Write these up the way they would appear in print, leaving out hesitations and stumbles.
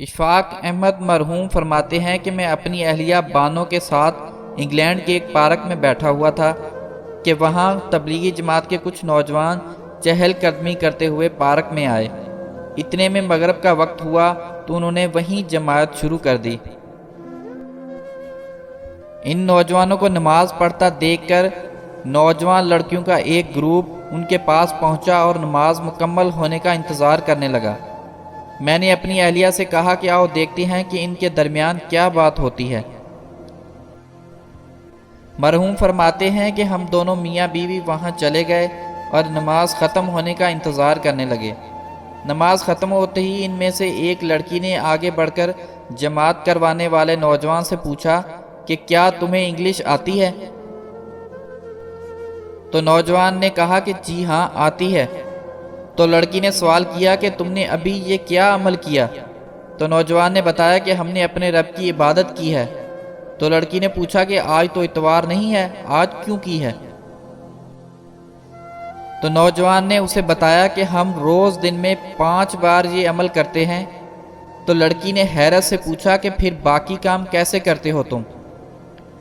اشفاق احمد مرحوم فرماتے ہیں کہ میں اپنی اہلیہ بانو کے ساتھ انگلینڈ کے ایک پارک میں بیٹھا ہوا تھا کہ وہاں تبلیغی جماعت کے کچھ نوجوان چہل قدمی کرتے ہوئے پارک میں آئے۔ اتنے میں مغرب کا وقت ہوا تو انہوں نے وہیں جماعت شروع کر دی۔ ان نوجوانوں کو نماز پڑھتا دیکھ کر نوجوان لڑکیوں کا ایک گروپ ان کے پاس پہنچا اور نماز مکمل ہونے کا انتظار کرنے لگا۔ میں نے اپنی اہلیہ سے کہا کہ آؤ دیکھتے ہیں کہ ان کے درمیان کیا بات ہوتی ہے۔ مرحوم فرماتے ہیں کہ ہم دونوں میاں بیوی وہاں چلے گئے اور نماز ختم ہونے کا انتظار کرنے لگے۔ نماز ختم ہوتے ہی ان میں سے ایک لڑکی نے آگے بڑھ کر جماعت کروانے والے نوجوان سے پوچھا کہ کیا تمہیں انگلش آتی ہے؟ تو نوجوان نے کہا کہ جی ہاں آتی ہے۔ تو لڑکی نے سوال کیا کہ تم نے ابھی یہ کیا عمل کیا؟ تو نوجوان نے بتایا کہ ہم نے اپنے رب کی عبادت کی ہے۔ تو لڑکی نے پوچھا کہ آج تو اتوار نہیں ہے، آج کیوں کی ہے؟ تو نوجوان نے اسے بتایا کہ ہم روز دن میں 5 بار یہ عمل کرتے ہیں۔ تو لڑکی نے حیرت سے پوچھا کہ پھر باقی کام کیسے کرتے ہو تم؟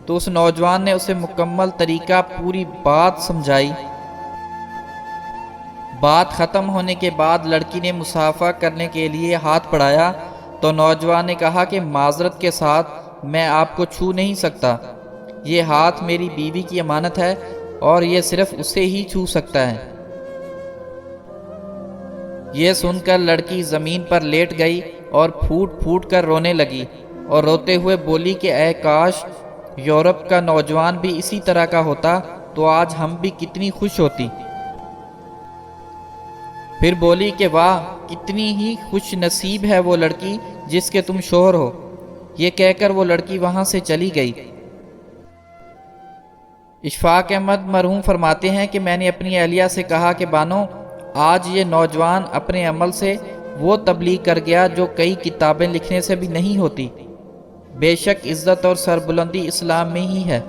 تو اس نوجوان نے اسے مکمل طریقہ پوری بات سمجھائی۔ بات ختم ہونے کے بعد لڑکی نے مصافحہ کرنے کے لیے ہاتھ بڑھایا تو نوجوان نے کہا کہ معذرت کے ساتھ میں آپ کو چھو نہیں سکتا، یہ ہاتھ میری بیوی کی امانت ہے اور یہ صرف اسے ہی چھو سکتا ہے۔ یہ سن کر لڑکی زمین پر لیٹ گئی اور پھوٹ پھوٹ کر رونے لگی اور روتے ہوئے بولی کہ اے کاش یورپ کا نوجوان بھی اسی طرح کا ہوتا تو آج ہم بھی کتنی خوش ہوتی۔ پھر بولی کہ واہ کتنی ہی خوش نصیب ہے وہ لڑکی جس کے تم شوہر ہو۔ یہ کہہ کر وہ لڑکی وہاں سے چلی گئی۔ اشفاق احمد مرحوم فرماتے ہیں کہ میں نے اپنی اہلیہ سے کہا کہ بانو آج یہ نوجوان اپنے عمل سے وہ تبلیغ کر گیا جو کئی کتابیں لکھنے سے بھی نہیں ہوتی۔ بے شک عزت اور سربلندی اسلام میں ہی ہے۔